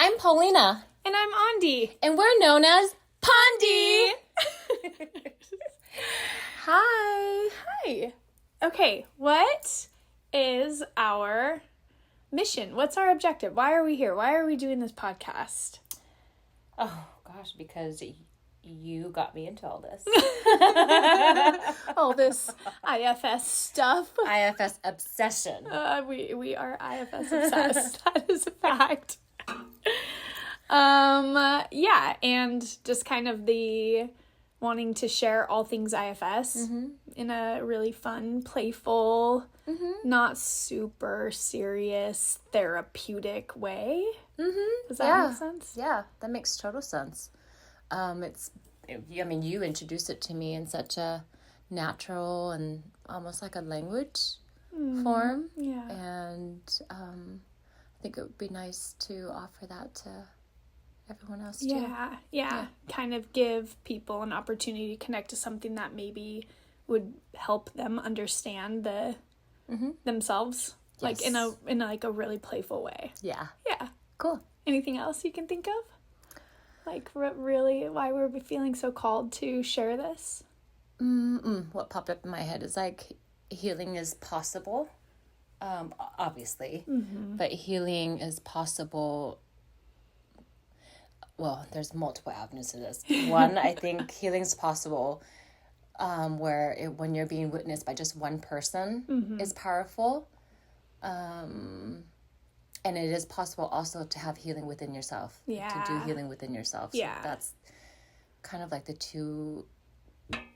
I'm Paulina. And I'm Andi. And we're known as Pondi. Hi. Okay, what is our mission? What's our objective? Why are we here? Why are we doing this podcast? Oh, gosh, because you got me into all this. All this IFS stuff. IFS obsession. We are IFS obsessed. That is a fact. Yeah, and just kind of the wanting to share all things IFS in a really fun, playful, not super serious, therapeutic way. Does that make sense? Yeah, that makes total sense. You introduced it to me in such a natural and almost like a language form. Yeah. And I think it would be nice to offer that to everyone else too. Yeah. Kind of give people an opportunity to connect to something that maybe would help them understand themselves, like in a really playful way. Yeah. Yeah. Cool. Anything else you can think of? Like really why we're feeling so called to share this? What popped up in my head is like healing is possible. Obviously, but healing is possible. Well, there's multiple avenues to this. One, I think healing is possible when you're being witnessed by just one person is powerful. And it is possible also to have healing within yourself. Yeah. To do healing within yourself. So that's kind of like the two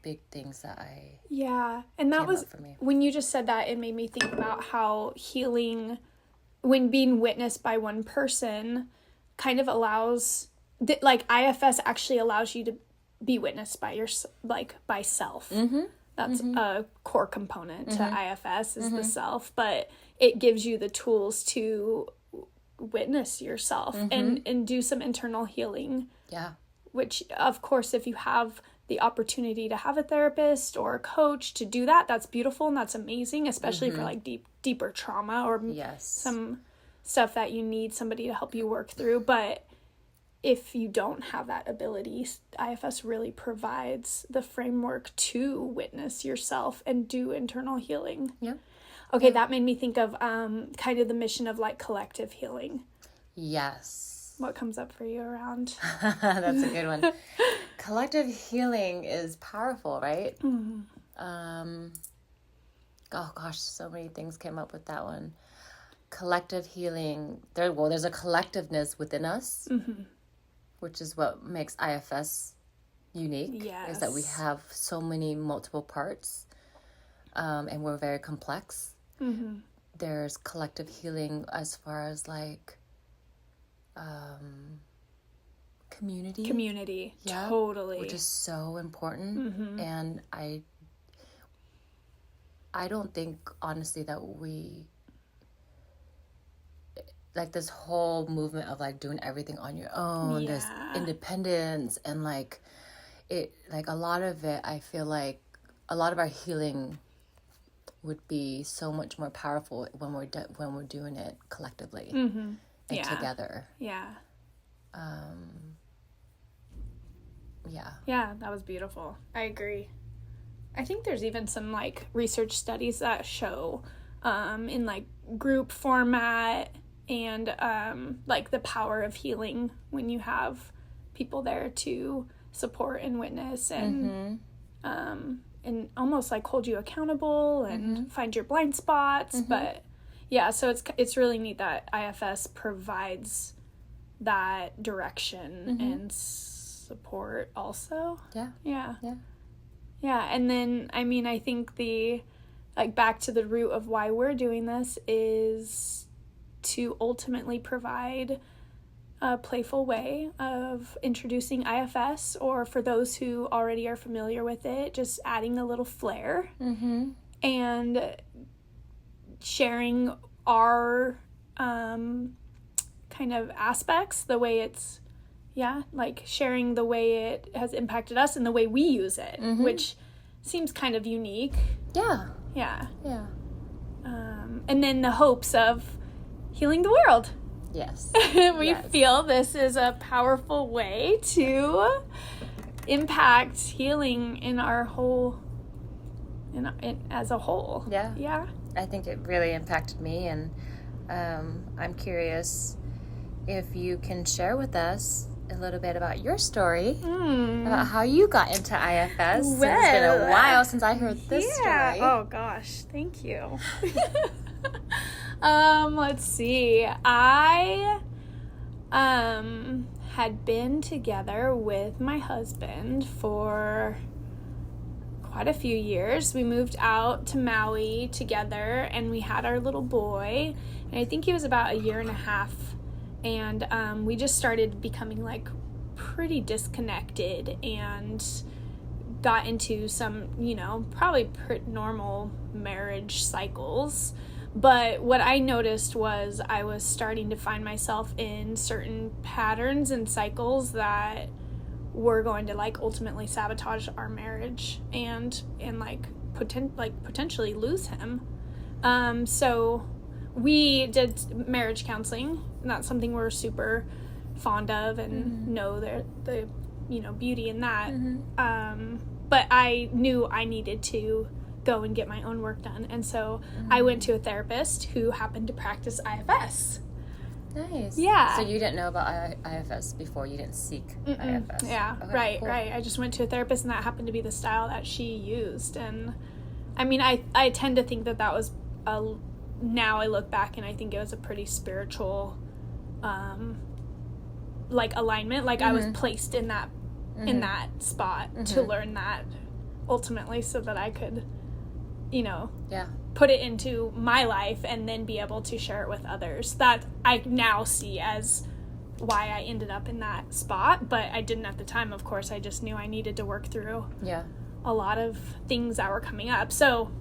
big things that I... Yeah. And that was... for me. When you just said that, it made me think about how healing, when being witnessed by one person, kind of allows... Like, IFS actually allows you to be witnessed by by self. That's a core component to IFS is the self, but it gives you the tools to witness yourself and do some internal healing. Yeah. Which, of course, if you have the opportunity to have a therapist or a coach to do that, that's beautiful and that's amazing, especially for like deeper trauma or some stuff that you need somebody to help you work through. But if you don't have that ability, IFS really provides the framework to witness yourself and do internal healing. Yeah. Okay, that made me think of kind of the mission of like collective healing. Yes. What comes up for you around? That's a good one. Collective healing is powerful, right? Oh gosh, so many things came up with that one. Collective healing. There's a collectiveness within us. Which is what makes IFS unique, is that we have so many multiple parts, and we're very complex. There's collective healing as far as like community. Totally. Which is so important. And I don't think, honestly, that we... like this whole movement of like doing everything on your own, this independence, and like it, like a lot of it, I feel like a lot of our healing would be so much more powerful when we're doing it collectively and together. Yeah, that was beautiful. I agree. I think there's even some like research studies that show in like group format and like the power of healing when you have people there to support and witness and almost like hold you accountable and find your blind spots. But yeah, so it's really neat that IFS provides that direction and support also. Yeah. And then I think the like back to the root of why we're doing this is to ultimately provide a playful way of introducing IFS, or for those who already are familiar with it, just adding a little flair and sharing our kind of aspects, the way it's like sharing the way it has impacted us and the way we use it, which seems kind of unique. And then the hopes of healing the world. Yes. We feel this is a powerful way to impact healing in our whole, as a whole. Yeah. Yeah. I think it really impacted me, and I'm curious if you can share with us a little bit about your story, about how you got into IFS. It's been a while since I heard this story. Oh gosh, thank you. Let's see. I had been together with my husband for quite a few years. We moved out to Maui together, and we had our little boy, and I think he was about a year and a half, and we just started becoming like pretty disconnected and got into some, probably normal marriage cycles. But what I noticed was I was starting to find myself in certain patterns and cycles that were going to like ultimately sabotage our marriage and potentially lose him. So we did marriage counseling, and that's something we're super fond of and know the beauty in that. But I knew I needed to go and get my own work done, and so I went to a therapist who happened to practice IFS. Nice. Yeah. So you didn't know about IFS before? You didn't seek IFS? Yeah. Okay, right. I just went to a therapist, and that happened to be the style that she used. And I mean, I tend to think that was now I look back and I think it was a pretty spiritual alignment. Like I was placed in that spot to learn that ultimately, so that I could put it into my life and then be able to share it with others. That I now see as why I ended up in that spot, but I didn't at the time, of course. I just knew I needed to work through a lot of things that were coming up. So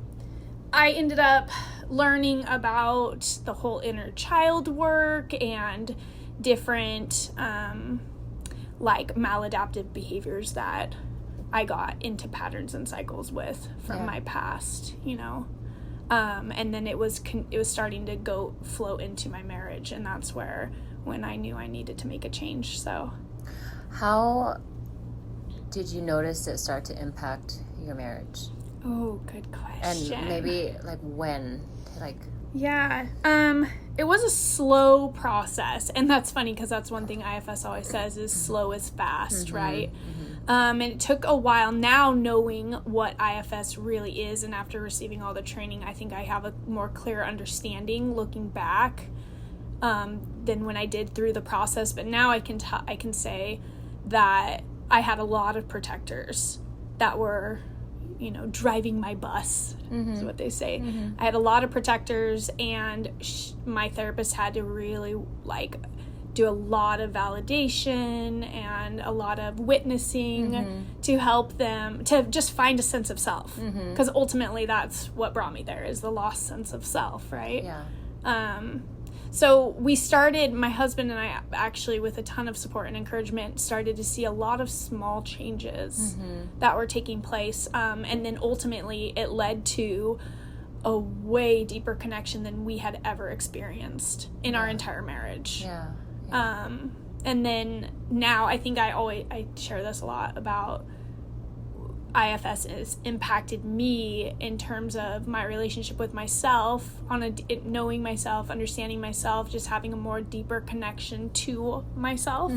I ended up learning about the whole inner child work and different maladaptive behaviors that I got into patterns and cycles with from my past, and then it was starting to flow into my marriage, and that's when I knew I needed to make a change. So how did you notice it start to impact your marriage? Oh, good question. And maybe when? Yeah. It was a slow process, and that's funny because that's one thing IFS always says is slow is fast, right? And it took a while. Now knowing what IFS really is, and after receiving all the training, I think I have a more clear understanding looking back than when I did through the process. But now I can say that I had a lot of protectors that were driving my bus, is what they say. I had a lot of protectors, and my therapist had to really do a lot of validation and a lot of witnessing to help them to just find a sense of self, because ultimately that's what brought me there, is the lost sense of self, right? So we started, my husband and I, actually with a ton of support and encouragement, started to see a lot of small changes that were taking place, and then ultimately it led to a way deeper connection than we had ever experienced in our entire marriage. And then now I think I share this a lot about IFS has impacted me in terms of my relationship with myself, knowing myself, understanding myself, just having a more deeper connection to myself,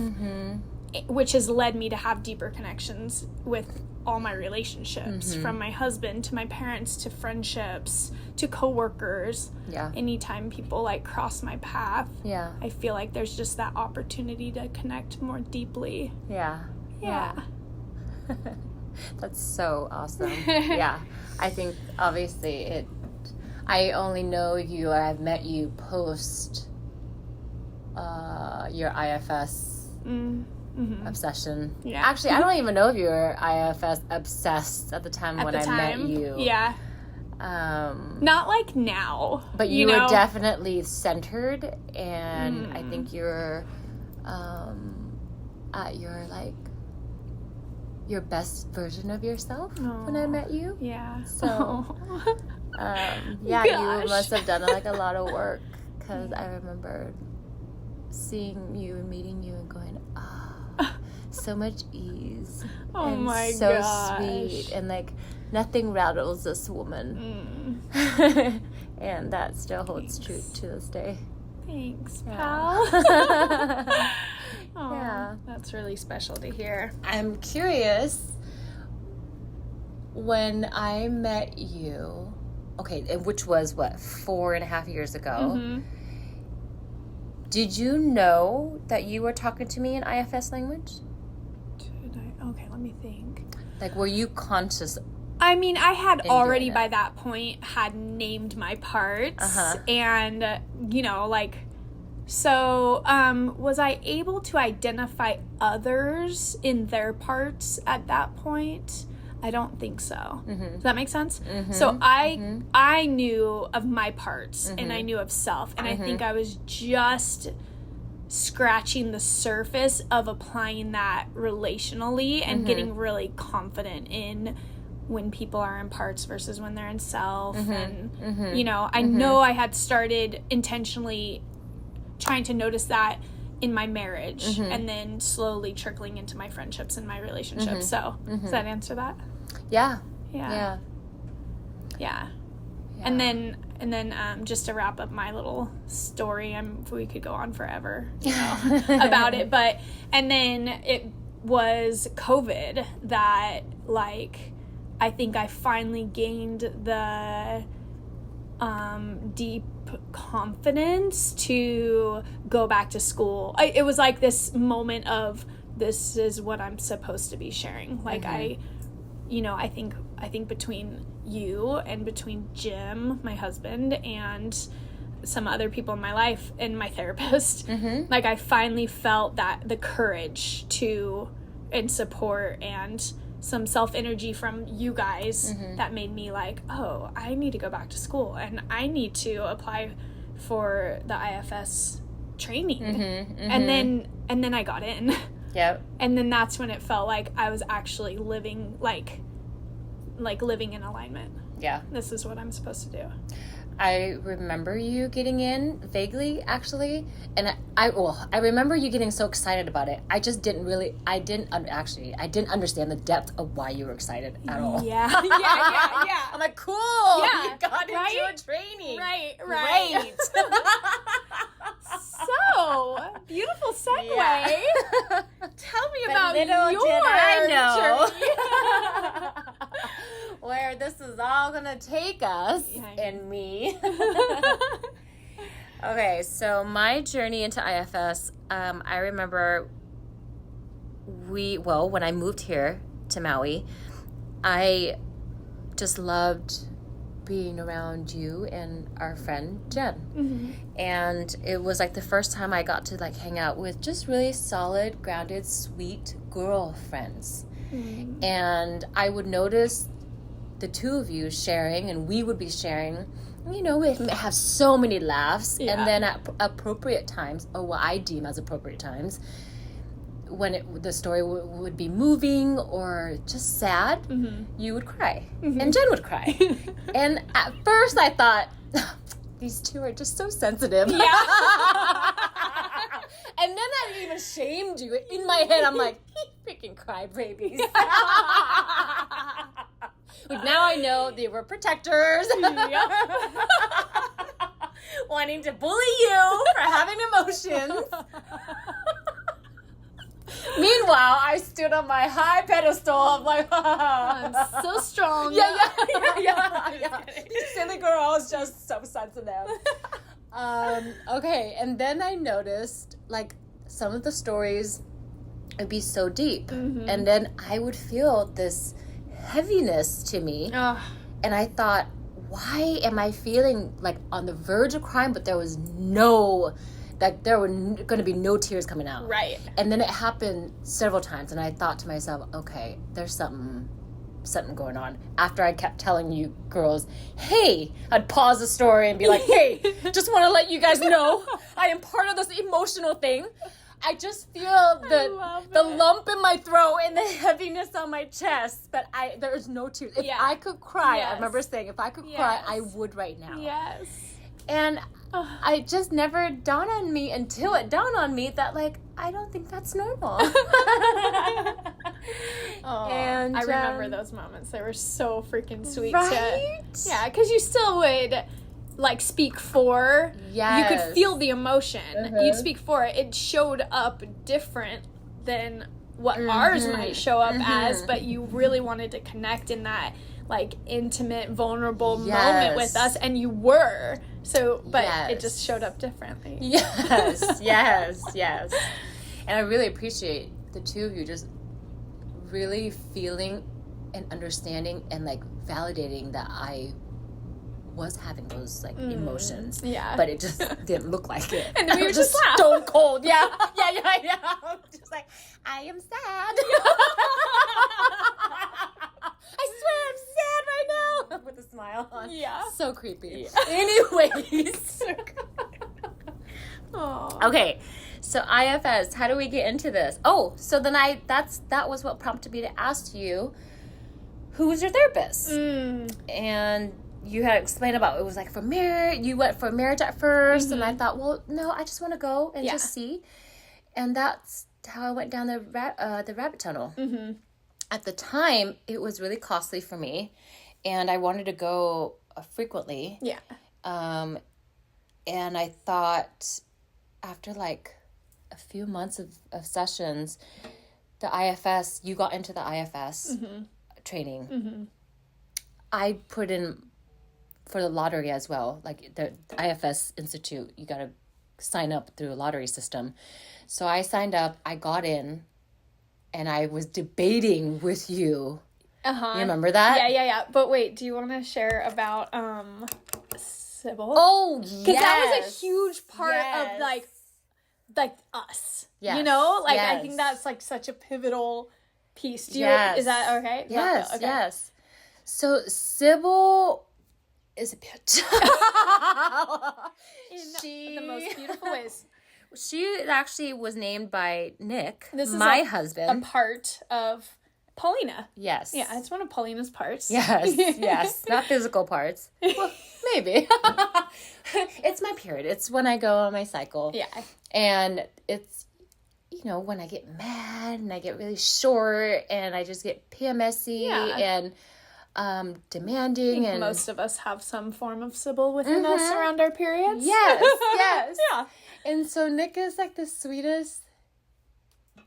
which has led me to have deeper connections with all my relationships, from my husband to my parents to friendships to coworkers. Anytime people cross my path, I feel like there's just that opportunity to connect more deeply. That's so awesome. I think obviously I only know you, or I've met you post your IFS obsession. Actually, I don't even know if you were IFS obsessed at the time when I met you. Not like now. But you were definitely centered, and I think you're at your best version of yourself when I met you. So, you must have done a lot of work, because I remember seeing you and meeting you and going, so much ease. Oh and my so gosh. sweet. And like nothing rattles this woman. And that still holds true to this day. Thanks, Yeah. pal. Oh, Yeah. that's really special to hear. I'm curious, when I met you, okay, which was what, 4.5 years ago, Mm-hmm. did you know that you were talking to me in IFS language? Okay, let me think. Like, were you conscious? I mean, I had doing already it. by that point had named my parts. Uh-huh. And, you know, like, so was I able to identify others in their parts at that point? I don't think so. Mm-hmm. Does that make sense? Mm-hmm. So I knew of my parts and I knew of self. And I think I was just scratching the surface of applying that relationally and getting really confident in when people are in parts versus when they're in self. And, you know, I know I had started intentionally trying to notice that in my marriage and then slowly trickling into my friendships and my relationships. So does that answer that? Yeah. Yeah. Yeah. And then just to wrap up my little story, we could go on forever, you know, about it. But and then it was COVID that, like, I think I finally gained the deep confidence to go back to school. It was like this moment of, this is what I'm supposed to be sharing. Like I think between you and between Jim, my husband, and some other people in my life and my therapist, like I finally felt that the courage to, and support and some self energy from you guys that made me like, oh, I need to go back to school and I need to apply for the IFS training. And then I got in. Yep. And then that's when it felt like I was actually living like living in alignment. Yeah. This is what I'm supposed to do. I remember you getting in vaguely, actually, and I remember you getting so excited about it. I just didn't understand the depth of why you were excited at all. Yeah. I'm like, cool. Yeah, You got right? into a training. Right. Great. So, beautiful segue. Yeah. Tell me But about little your did I know journey. where this is all gonna take us and me. Okay, so my journey into IFS, I remember when I moved here to Maui, I just loved being around you and our friend Jen. And it was like the first time I got to like hang out with just really solid, grounded, sweet girlfriends. And I would notice the two of you sharing, and we would be sharing, you know, we'd have so many laughs. And then at appropriate times, or what I deem as appropriate times, when the story would be moving or just sad, you would cry. And Jen would cry. And at first I thought, these two are just so sensitive. Yeah. And then I even shamed you. In my head, I'm like, freaking crybabies. But now I know they were protectors. Wanting to bully you for having emotions. Meanwhile, I stood on my high pedestal of like, I'm so strong. Yeah. These silly girls, just so sensitive. Okay, and then I noticed like some of the stories would be so deep, and then I would feel this heaviness to me, and I thought, why am I feeling like on the verge of crying, but there was there were going to be no tears coming out. Right. And then it happened several times, and I thought to myself, okay, there's something going on. After I kept telling you girls, hey, I'd pause the story and be like, hey, just want to let you guys know I am part of this emotional thing. I just feel the lump in my throat and the heaviness on my chest, but there is no tears. If I could cry, I remember saying, if I could cry, I would right now. Yes. And I just never dawned on me until it dawned on me that, like, I don't think that's normal. And I remember those moments. They were so freaking sweet. Right? Yeah, because you still would, like, speak for. Yes. You could feel the emotion. You'd speak for it. It showed up different than what ours might show up as, but you really wanted to connect in that, like, intimate, vulnerable moment with us, and you were. So, but it just showed up differently. Yes. And I really appreciate the two of you just really feeling and understanding and, like, validating that I was having those, like, emotions. Yeah. But it just didn't look like it. And then we were just laugh. Stone cold. Yeah. Just like, I am sad. I swear I'm sad right now. With a smile on. Yeah. So creepy. Yeah. Anyways. Okay. So IFS, how do we get into this? Oh, so then that was what prompted me to ask you, who was your therapist? And you had explained about, it was like for marriage. You went for marriage at first, and I thought, well, no, I just want to go and just see. And that's how I went down the rabbit tunnel. At the time, it was really costly for me, and I wanted to go frequently. Yeah. And I thought, after like a few months of sessions, the IFS, you got into the IFS training. I put in for the lottery as well, like the IFS Institute, you got to sign up through a lottery system. So I signed up, I got in, and I was debating with you. You remember that? Yeah. But wait, do you want to share about Sybil? Oh, yes. Because that was a huge part of like us. Yes. You know? Like, Yes. I think that's like such a pivotal piece. Is that okay? Yes, okay. yes. So Sybil is a bitch. In the most beautiful ways. She actually was named by Nick, This is my husband. A part of Paulina. Yes. Yeah, it's one of Paulina's parts. Yes. Not physical parts. Well, maybe. It's my period. It's when I go on my cycle. Yeah. And it's, you know, when I get mad and I get really short and I just get PMSy and demanding. And most of us have some form of Sybil within us around our periods. Yes. Yeah. And so Nick is like the sweetest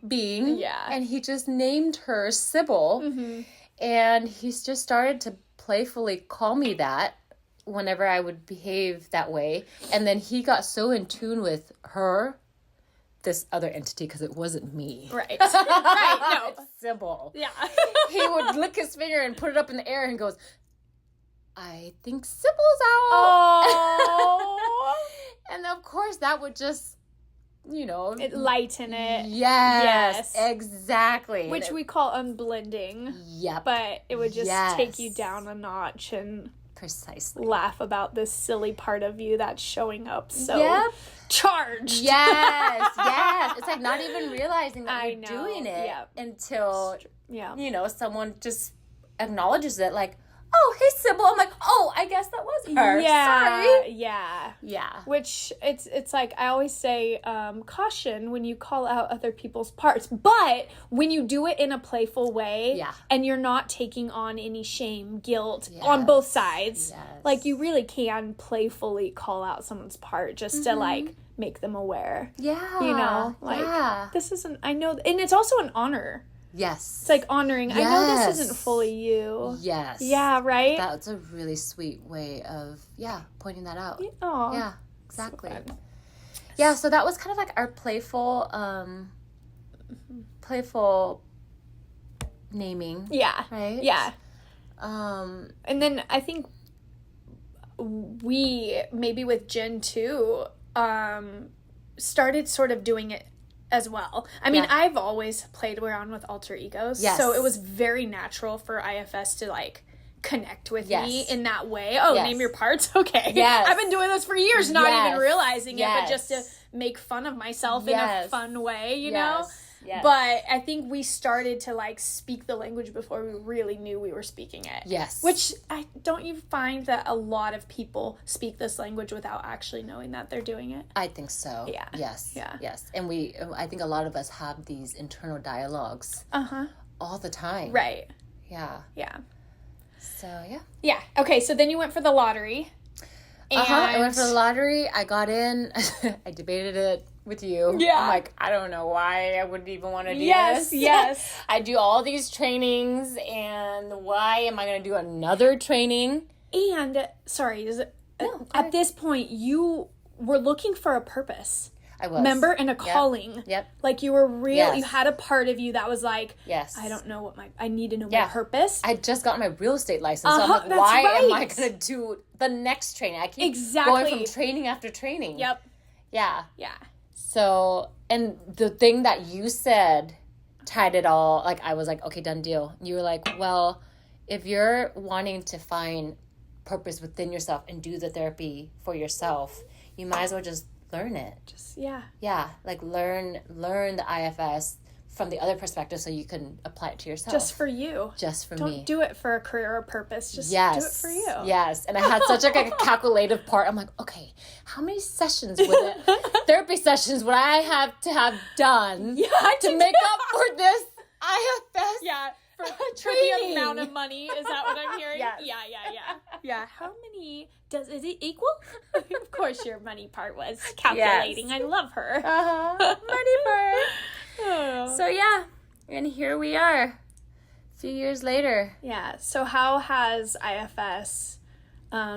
being. Yeah. And he just named her Sybil. And he's just started to playfully call me that whenever I would behave that way. And then he got so in tune with her, this other entity, because it wasn't me. Right. No. It's Sybil. Yeah. He would lick his finger and put it up in the air and goes, I think Sybil's out. Oh. And of course that would just, you know. It lighten it. Yes. Exactly. Which we call unblending. Yep. But it would just take you down a notch and precisely laugh about this silly part of you that's showing up so charged. Yes. It's like not even realizing that you're doing it until, you know, someone just acknowledges it, like, oh, hey, Sybil. I'm like, oh, I guess that was her. Sorry. Yeah. Which, it's like, I always say, caution when you call out other people's parts. But when you do it in a playful way, and you're not taking on any shame, guilt on both sides, like, you really can playfully call out someone's part just to, like, make them aware. Yeah. You know? Like, this isn't, I know, and it's also an honor. Yes. It's like honoring. Yes. I know this isn't fully you. Yes. Yeah, right? That's a really sweet way of, pointing that out. Aww. Yeah, exactly. So so that was kind of like our playful naming. Yeah. Right? Yeah. And then I think we, maybe with Jen too, started sort of doing it as well. I mean, I've always played around with alter egos. Yes. So it was very natural for IFS to, like, connect with me in that way. Oh, name your parts? Okay. Yes. I've been doing this for years, not even realizing it, but just to make fun of myself in a fun way, you know? Yes. But I think we started to like speak the language before we really knew we were speaking it. Yes. Which don't you find that a lot of people speak this language without actually knowing that they're doing it? I think so. Yeah. Yes. Yeah. Yes. And I think a lot of us have these internal dialogues all the time. Right. Yeah. Yeah. So, yeah. Yeah. Okay, so then you went for the lottery. I went for the lottery. I got in. I debated it with you. Yeah. I'm like, I don't know why I would even want to do this. Yes. I do all these trainings, and why am I going to do another training? And, sorry, at this point, you were looking for a purpose. I was. Remember? And a calling. Yep. Like you were you had a part of you that was like, yes, I don't know I need to know my purpose. I just got my real estate license, so I'm like, why am I going to do the next training? I keep going from training after training. Yep. Yeah. Yeah. So, and the thing that you said tied it all, like, I was like, okay, done deal. You were like, well, if you're wanting to find purpose within yourself and do the therapy for yourself, you might as well just learn it. Yeah, like learn the IFS from the other perspective so you can apply it to yourself. Just for you. Just for me. Don't do it for a career or purpose. Just do it for you. Yes. And I had such like a calculative part. I'm like, okay, how many sessions therapy sessions would I have done to make up for this IFS? Yeah. For the amount of money. Is that what I'm hearing? Yes. Yeah. How many is it equal? Of course your money part was calculating. Yes. I love her. Money part. Oh. So yeah. And here we are. A few years later. Yeah. So how has IFS,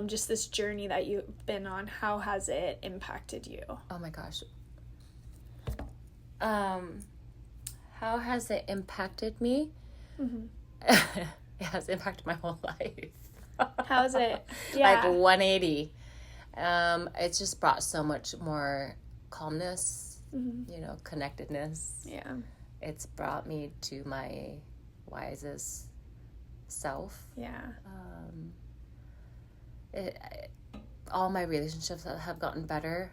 just this journey that you've been on, how has it impacted you? Oh my gosh. How has it impacted me? Mm-hmm. It has impacted my whole life. How's it? Yeah. Like 180. It's just brought so much more calmness, connectedness. Yeah. It's brought me to my wisest self. Yeah. All my relationships have gotten better.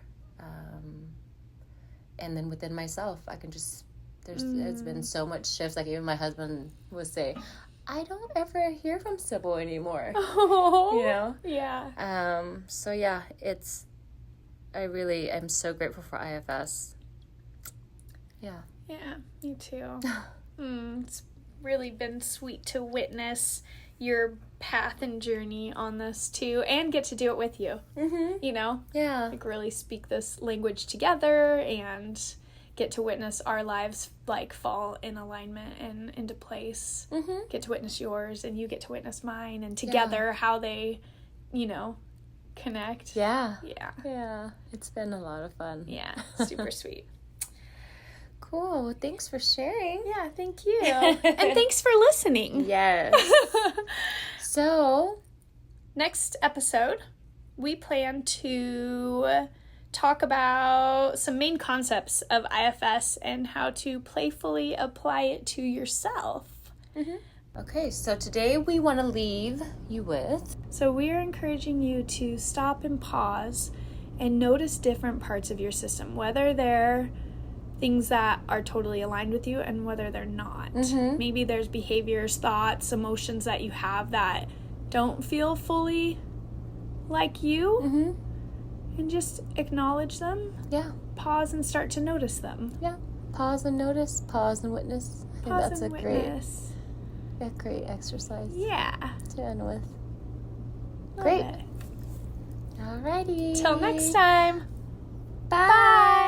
And then within myself, I can just... It's been so much shifts. Like even my husband would say, I don't ever hear from Sybil anymore. Oh, Yeah. So yeah, I'm so grateful for IFS. Yeah. Yeah, me too. It's really been sweet to witness your path and journey on this too, and get to do it with you. Mm-hmm. Yeah. Like really speak this language together and get to witness our lives like fall in alignment and into place. Mm-hmm. Get to witness yours and you get to witness mine, and together how they, connect. Yeah. Yeah. Yeah. It's been a lot of fun. Yeah. Super sweet. Cool. Well, thanks for sharing. Yeah, thank you. And thanks for listening. Yes. So, next episode, we plan to talk about some main concepts of IFS and how to playfully apply it to yourself. Mm-hmm. Okay, so today we want to leave you with... So we are encouraging you to stop and pause and notice different parts of your system, whether they're things that are totally aligned with you and whether they're not. Mm-hmm. Maybe there's behaviors, thoughts, emotions that you have that don't feel fully like you. Mm-hmm. And just acknowledge them. Yeah. Pause and start to notice them. Yeah. Pause and notice. Pause and witness. I think that's a great exercise. Yeah. To end with. Love Great. it. Alrighty. Till next time. Bye.